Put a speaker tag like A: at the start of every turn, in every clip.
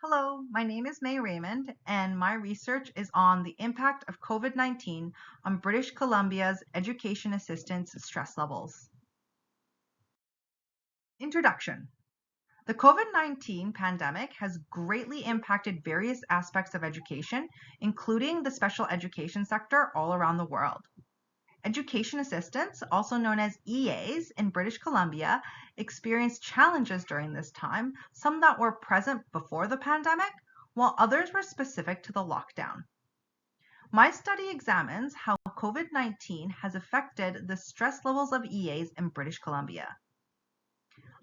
A: Hello, my name is Raymond, and my research is on the impact of COVID-19 on British Columbia's education assistants' stress levels. Introduction. The COVID-19 pandemic has greatly impacted various aspects of education, including the special education sector all around the world. Education assistants, also known as EAs in British Columbia, experienced challenges during this time, some that were present before the pandemic, while others were specific to the lockdown. My study examines how COVID-19 has affected the stress levels of EAs in British Columbia.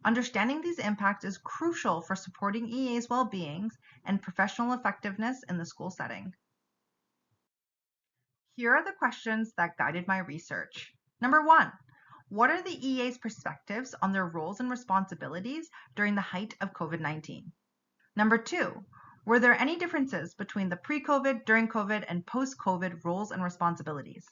A: Understanding these impacts is crucial for supporting EAs' well-being and professional effectiveness in the school setting. Here are the questions that guided my research. Number 1, what are the EA's perspectives on their roles and responsibilities during the height of COVID-19? Number 2, were there any differences between the pre-COVID, during COVID, and post-COVID roles and responsibilities?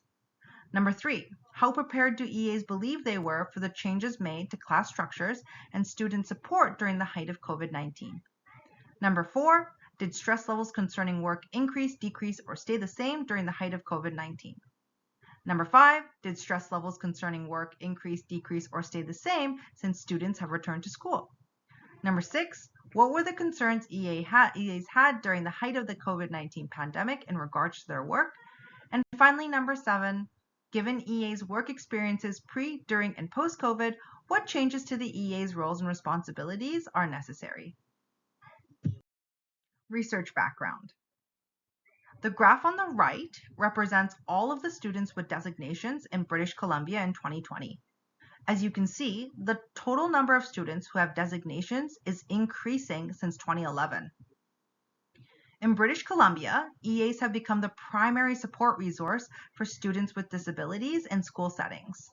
A: Number 3, how prepared do EAs believe they were for the changes made to class structures and student support during the height of COVID-19? Number 4, did stress levels concerning work increase, decrease, or stay the same during the height of COVID-19? Number 5, did stress levels concerning work increase, decrease, or stay the same since students have returned to school? Number 6, what were the concerns EAs had during the height of the COVID-19 pandemic in regards to their work? And finally, number 7, given EAs' work experiences pre, during, and post-COVID, what changes to the EAs' roles and responsibilities are necessary? Research background. The graph on the right represents all of the students with designations in British Columbia in 2020. As you can see, the total number of students who have designations is increasing since 2011. In British Columbia, EAs have become the primary support resource for students with disabilities in school settings.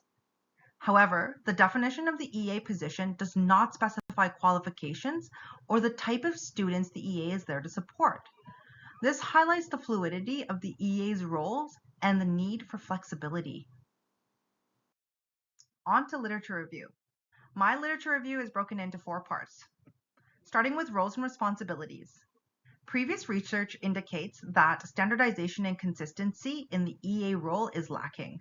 A: However, the definition of the EA position does not specify qualifications or the type of students the EA is there to support. This highlights the fluidity of the EA's roles and the need for flexibility. On to literature review. My literature review is broken into 4 parts, starting with roles and responsibilities. Previous research indicates that standardization and consistency in the EA role is lacking.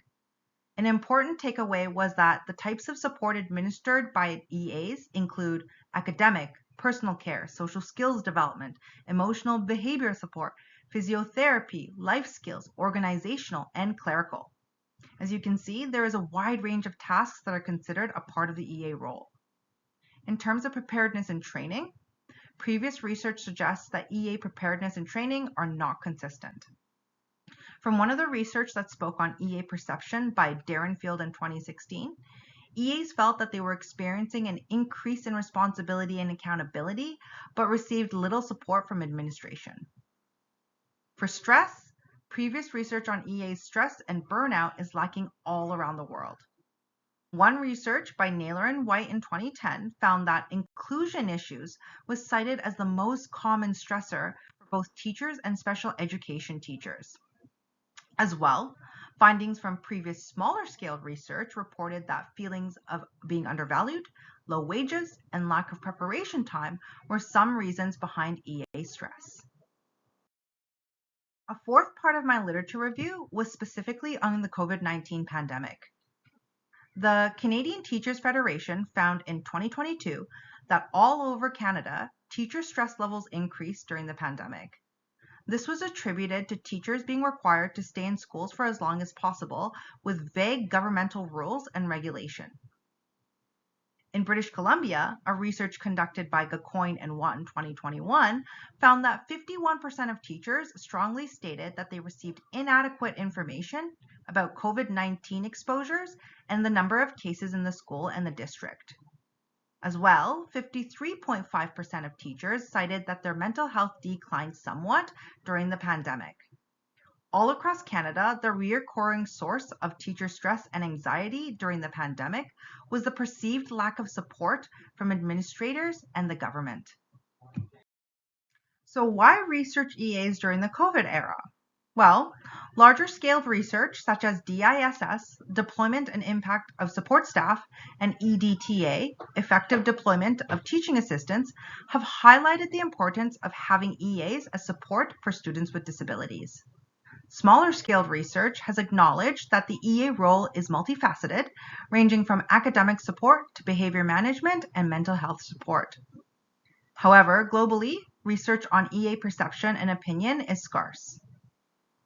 A: An important takeaway was that the types of support administered by EAs include academic, personal care, social skills development, emotional behavior support, physiotherapy, life skills, organizational, and clerical. As you can see, there is a wide range of tasks that are considered a part of the EA role. In terms of preparedness and training, previous research suggests that EA preparedness and training are not consistent. From one of the research that spoke on EA perception by Darrenfield in 2016, EAs felt that they were experiencing an increase in responsibility and accountability, but received little support from administration. For stress, previous research on EA's stress and burnout is lacking all around the world. One research by Naylor and White in 2010 found that inclusion issues was cited as the most common stressor for both teachers and special education teachers. As well, findings from previous smaller scale research reported that feelings of being undervalued, low wages, and lack of preparation time were some reasons behind EA stress. A 4th part of my literature review was specifically on the COVID-19 pandemic. The Canadian Teachers Federation found in 2022 that all over Canada, teacher stress levels increased during the pandemic. This was attributed to teachers being required to stay in schools for as long as possible with vague governmental rules and regulation. In British Columbia, a research conducted by Gacoin and Watt in 2021 found that 51% of teachers strongly stated that they received inadequate information about COVID-19 exposures and the number of cases in the school and the district. As well, 53.5% of teachers cited that their mental health declined somewhat during the pandemic. All across Canada, the recurring source of teacher stress and anxiety during the pandemic was the perceived lack of support from administrators and the government. So why research EAs during the COVID era? Well, Larger scaled research such as DISS, deployment and impact of support staff, and EDTA, effective deployment of teaching assistants, have highlighted the importance of having EAs as support for students with disabilities. Smaller scaled research has acknowledged that the EA role is multifaceted, ranging from academic support to behavior management and mental health support. However, globally, research on EA perception and opinion is scarce.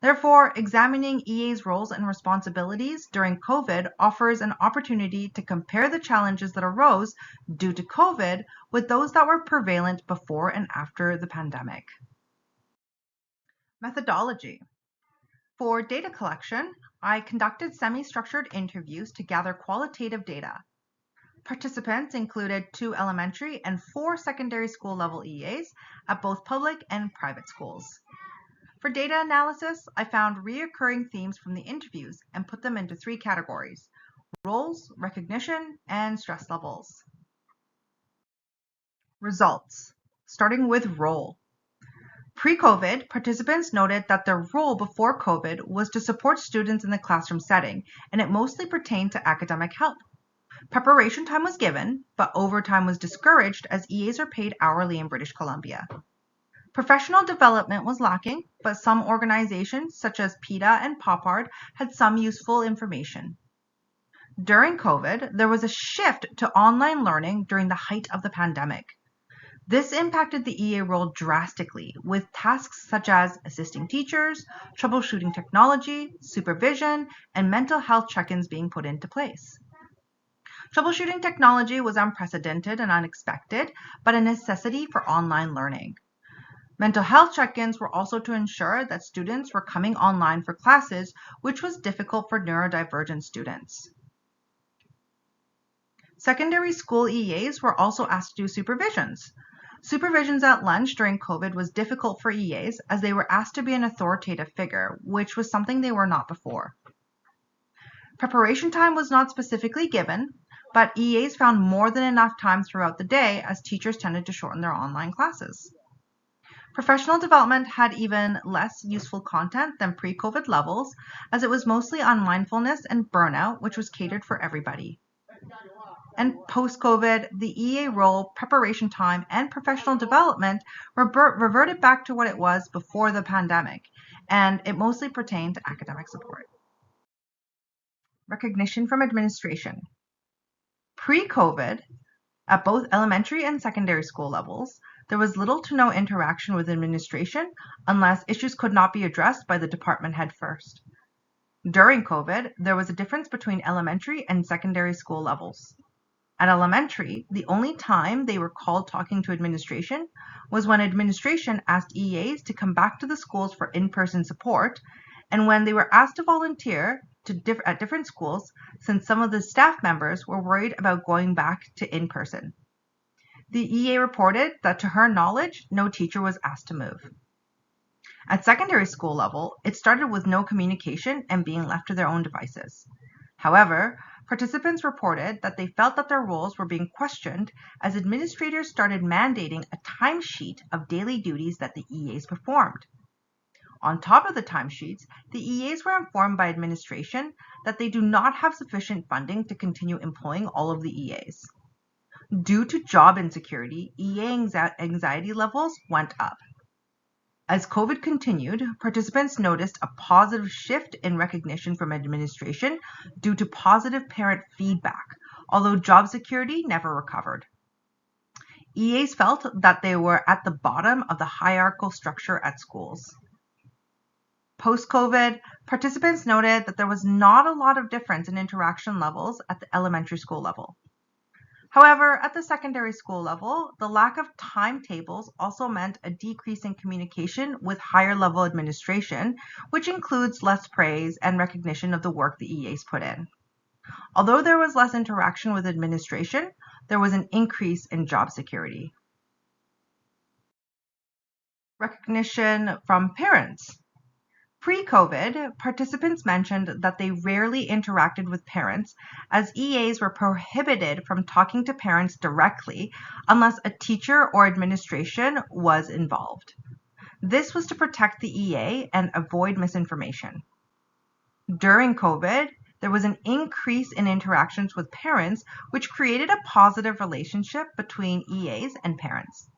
A: Therefore, examining EA's roles and responsibilities during COVID offers an opportunity to compare the challenges that arose due to COVID with those that were prevalent before and after the pandemic. Methodology. For data collection, I conducted semi-structured interviews to gather qualitative data. Participants included 2 elementary and 4 secondary school level EAs at both public and private schools. For data analysis, I found reoccurring themes from the interviews and put them into 3 categories: roles, recognition, and stress levels. Results. Starting with role. Pre-COVID, participants noted that their role before COVID was to support students in the classroom setting, and it mostly pertained to academic help. Preparation time was given, but overtime was discouraged as EAs are paid hourly in British Columbia. Professional development was lacking, but some organizations such as PETA and POPARD had some useful information. During COVID, there was a shift to online learning during the height of the pandemic. This impacted the EA role drastically, with tasks such as assisting teachers, troubleshooting technology, supervision, and mental health check-ins being put into place. Troubleshooting technology was unprecedented and unexpected, but a necessity for online learning. Mental health check-ins were also to ensure that students were coming online for classes, which was difficult for neurodivergent students. Secondary school EAs were also asked to do supervisions. Supervisions at lunch during COVID was difficult for EAs as they were asked to be an authoritative figure, which was something they were not before. Preparation time was not specifically given, but EAs found more than enough time throughout the day as teachers tended to shorten their online classes. Professional development had even less useful content than pre-COVID levels, as it was mostly on mindfulness and burnout, which was catered for everybody. And post-COVID, the EA role, preparation time, and professional development reverted back to what it was before the pandemic, and it mostly pertained to academic support. Recognition from administration. Pre-COVID, at both elementary and secondary school levels, there was little to no interaction with administration unless issues could not be addressed by the department head first. During COVID, there was a difference between elementary and secondary school levels. At elementary, the only time they were called talking to administration was when administration asked EAs to come back to the schools for in-person support, and when they were asked to volunteer at different schools, since some of the staff members were worried about going back to in-person. The EA reported that to her knowledge, no teacher was asked to move. At secondary school level, it started with no communication and being left to their own devices. However, participants reported that they felt that their roles were being questioned as administrators started mandating a timesheet of daily duties that the EAs performed. On top of the timesheets, the EAs were informed by administration that they do not have sufficient funding to continue employing all of the EAs. Due to job insecurity, EA anxiety levels went up. As COVID continued, participants noticed a positive shift in recognition from administration due to positive parent feedback, although job security never recovered. EAs felt that they were at the bottom of the hierarchical structure at schools. Post-COVID, participants noted that there was not a lot of difference in interaction levels at the elementary school level. However, at the secondary school level, the lack of timetables also meant a decrease in communication with higher level administration, which includes less praise and recognition of the work the EAs put in. Although there was less interaction with administration, there was an increase in job security. Recognition from parents. Pre-COVID, participants mentioned that they rarely interacted with parents as EAs were prohibited from talking to parents directly unless a teacher or administration was involved. This was to protect the EA and avoid misinformation. During COVID, there was an increase in interactions with parents, which created a positive relationship between EAs and parents.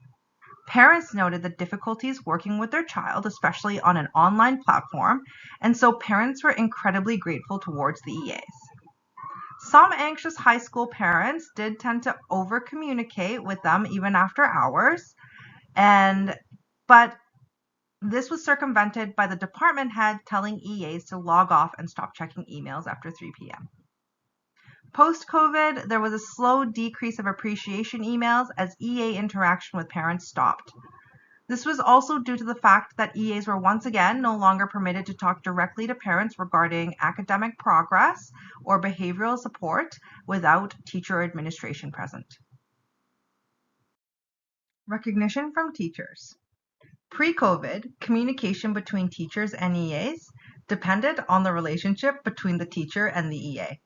A: Parents noted the difficulties working with their child, especially on an online platform, and so parents were incredibly grateful towards the EAs. Some anxious high school parents did tend to over communicate with them even after hours, but this was circumvented by the department head telling EAs to log off and stop checking emails after 3 p.m. Post-COVID, there was a slow decrease of appreciation emails as EA interaction with parents stopped. This was also due to the fact that EAs were once again no longer permitted to talk directly to parents regarding academic progress or behavioral support without teacher or administration present. Recognition from teachers. Pre-COVID, communication between teachers and EAs depended on the relationship between the teacher and the EA.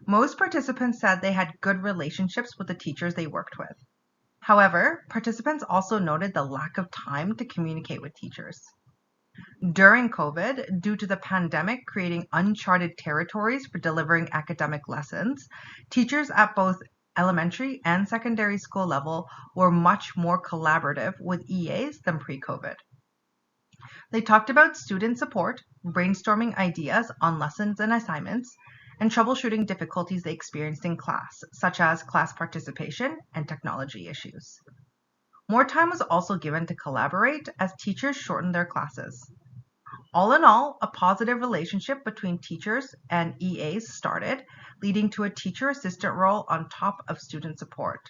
A: Most participants said they had good relationships with the teachers they worked with. However, participants also noted the lack of time to communicate with teachers. During COVID, due to the pandemic creating uncharted territories for delivering academic lessons, teachers at both elementary and secondary school level were much more collaborative with EAs than pre-COVID. They talked about student support, brainstorming ideas on lessons and assignments, and troubleshooting difficulties they experienced in class, such as class participation and technology issues. More time was also given to collaborate as teachers shortened their classes. All in all, a positive relationship between teachers and EAs started, leading to a teacher-assistant role on top of student support.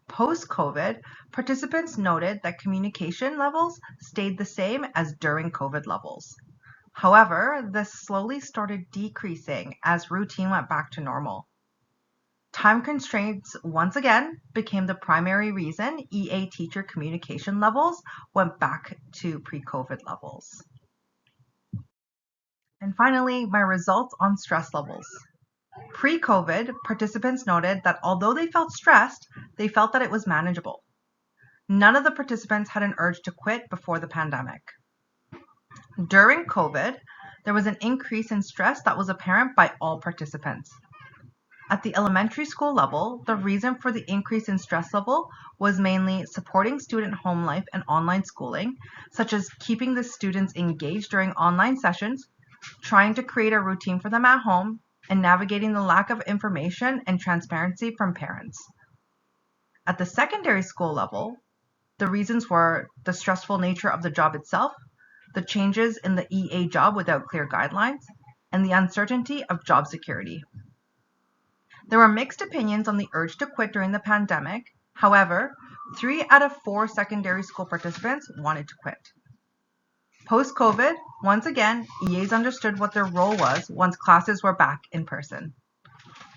A: Post-COVID, participants noted that communication levels stayed the same as during COVID levels. However, this slowly started decreasing as routine went back to normal. Time constraints once again became the primary reason EA teacher communication levels went back to pre-COVID levels. And finally, my results on stress levels. Pre-COVID, participants noted that although they felt stressed, they felt that it was manageable. None of the participants had an urge to quit before the pandemic. During COVID, there was an increase in stress that was apparent by all participants. At the elementary school level, the reason for the increase in stress level was mainly supporting student home life and online schooling, such as keeping the students engaged during online sessions, trying to create a routine for them at home, and navigating the lack of information and transparency from parents. At the secondary school level, the reasons were the stressful nature of the job itself, the changes in the EA job without clear guidelines, and the uncertainty of job security. There were mixed opinions on the urge to quit during the pandemic. However, 3 out of 4 secondary school participants wanted to quit. Post-COVID, once again, EAs understood what their role was once classes were back in person.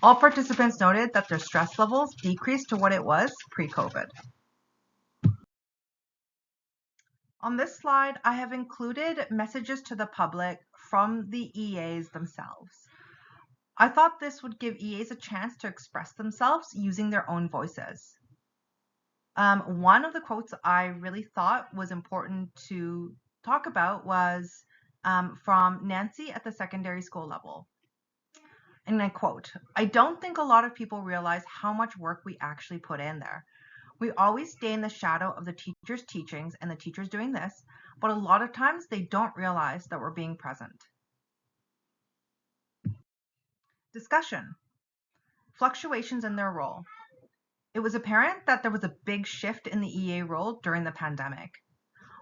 A: All participants noted that their stress levels decreased to what it was pre-COVID. On this slide, I have included messages to the public from the EAs themselves. I thought this would give EAs a chance to express themselves using their own voices. One of the quotes I really thought was important to talk about was from Nancy at the secondary school level. And I quote, "I don't think a lot of people realize how much work we actually put in there. We always stay in the shadow of the teacher's teachings and the teacher's doing this, but a lot of times they don't realize that we're being present." Discussion. Fluctuations in their role. It was apparent that there was a big shift in the EA role during the pandemic.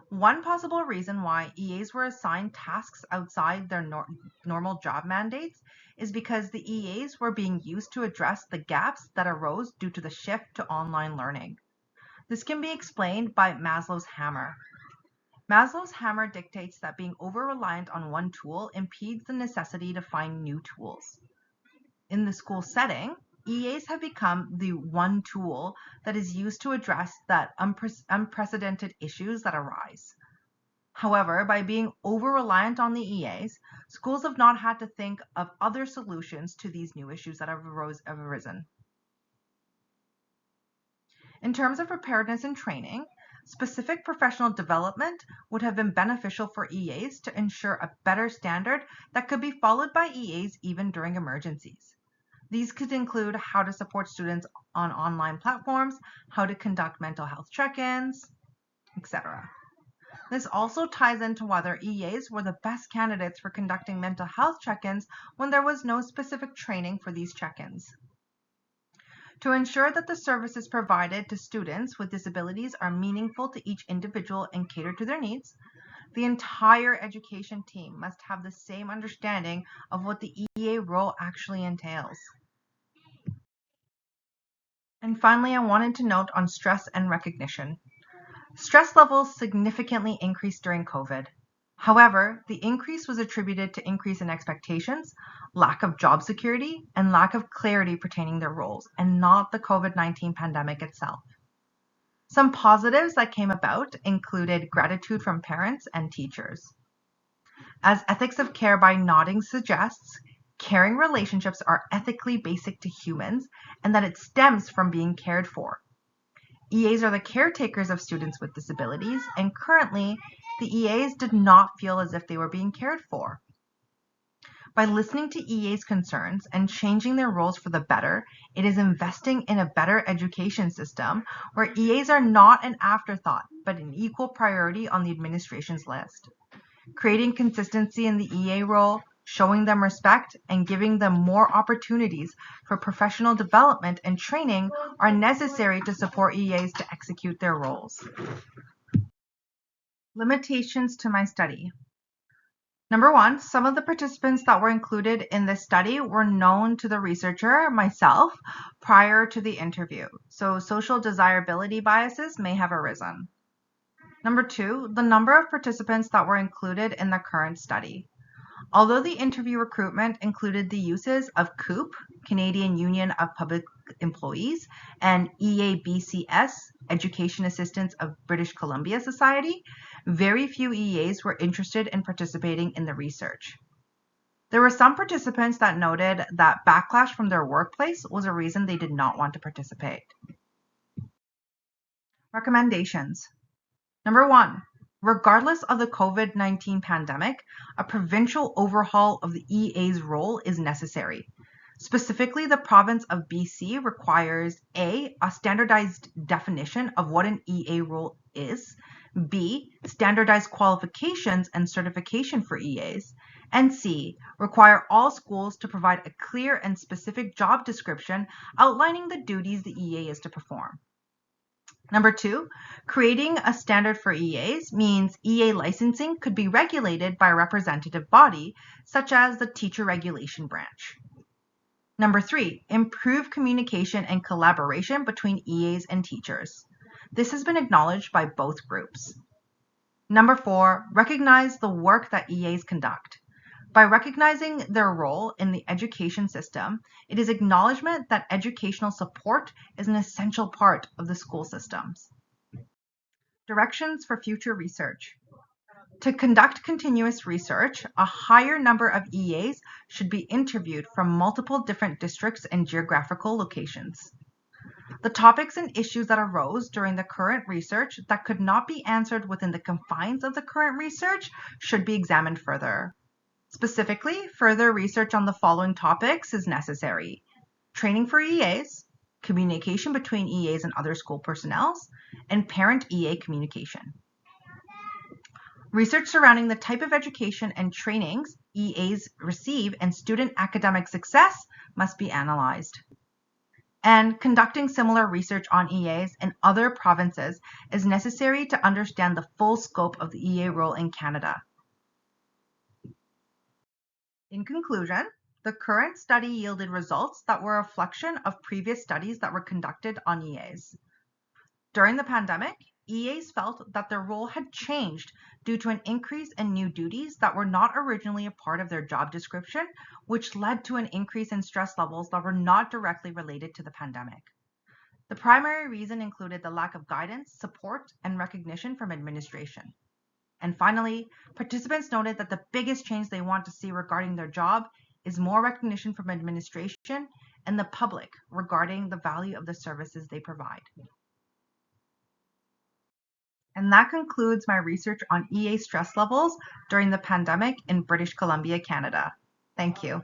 A: One possible reason why EAs were assigned tasks outside their normal job mandates is because the EAs were being used to address the gaps that arose due to the shift to online learning. This can be explained by Maslow's hammer. Maslow's hammer dictates that being over-reliant on one tool impedes the necessity to find new tools. In the school setting, EAs have become the one tool that is used to address that unprecedented issues that arise. However, by being over-reliant on the EAs, schools have not had to think of other solutions to these new issues that have arisen. In terms of preparedness and training, specific professional development would have been beneficial for EAs to ensure a better standard that could be followed by EAs even during emergencies. These could include how to support students on online platforms, how to conduct mental health check-ins, etc. This also ties into whether EAs were the best candidates for conducting mental health check-ins when there was no specific training for these check-ins. To ensure that the services provided to students with disabilities are meaningful to each individual and cater to their needs, the entire education team must have the same understanding of what the EA role actually entails. And finally, I wanted to note on stress and recognition. Stress levels significantly increased during COVID. However, the increase was attributed to increase in expectations, lack of job security, and lack of clarity pertaining their roles, and not the COVID-19 pandemic itself. Some positives that came about included gratitude from parents and teachers. As Ethics of Care by Nodding suggests, caring relationships are ethically basic to humans and that it stems from being cared for. EAs are the caretakers of students with disabilities, and currently, the EAs did not feel as if they were being cared for. By listening to EAs' concerns and changing their roles for the better, it is investing in a better education system where EAs are not an afterthought, but an equal priority on the administration's list. Creating consistency in the EA role, showing them respect, and giving them more opportunities for professional development and training are necessary to support EAs to execute their roles. Limitations to my study. Number one, some of the participants that were included in this study were known to the researcher, myself, prior to the interview, so social desirability biases may have arisen. Number two, the number of participants that were included in the current study. Although the interview recruitment included the uses of COUP, Canadian Union of Public Employees, and EABCS, Education Assistance of British Columbia Society, very few EAs were interested in participating in the research. There were some participants that noted that backlash from their workplace was a reason they did not want to participate. Recommendations. Number one, regardless of the COVID-19 pandemic, a provincial overhaul of the EA's role is necessary. Specifically, the province of BC requires A, a standardized definition of what an EA role is, B, standardized qualifications and certification for EAs, and C, require all schools to provide a clear and specific job description outlining the duties the EA is to perform. Number two, creating a standard for EAs means EA licensing could be regulated by a representative body, such as the Teacher Regulation Branch. Number three, improve communication and collaboration between EAs and teachers. This has been acknowledged by both groups. Number four, recognize the work that EAs conduct. By recognizing their role in the education system, it is acknowledgement that educational support is an essential part of the school systems. Directions for future research. To conduct continuous research, a higher number of EAs should be interviewed from multiple different districts and geographical locations. The topics and issues that arose during the current research that could not be answered within the confines of the current research should be examined further. Specifically, further research on the following topics is necessary: training for EAs, communication between EAs and other school personnel, and parent EA communication. Research surrounding the type of education and trainings EAs receive and student academic success must be analyzed. And conducting similar research on EAs in other provinces is necessary to understand the full scope of the EA role in Canada. In conclusion, the current study yielded results that were a reflection of previous studies that were conducted on EAs. During the pandemic, EAs felt that their role had changed due to an increase in new duties that were not originally a part of their job description, which led to an increase in stress levels that were not directly related to the pandemic. The primary reason included the lack of guidance, support, and recognition from administration. And finally, participants noted that the biggest change they want to see regarding their job is more recognition from administration and the public regarding the value of the services they provide. And that concludes my research on EA stress levels during the pandemic in British Columbia, Canada. Thank you.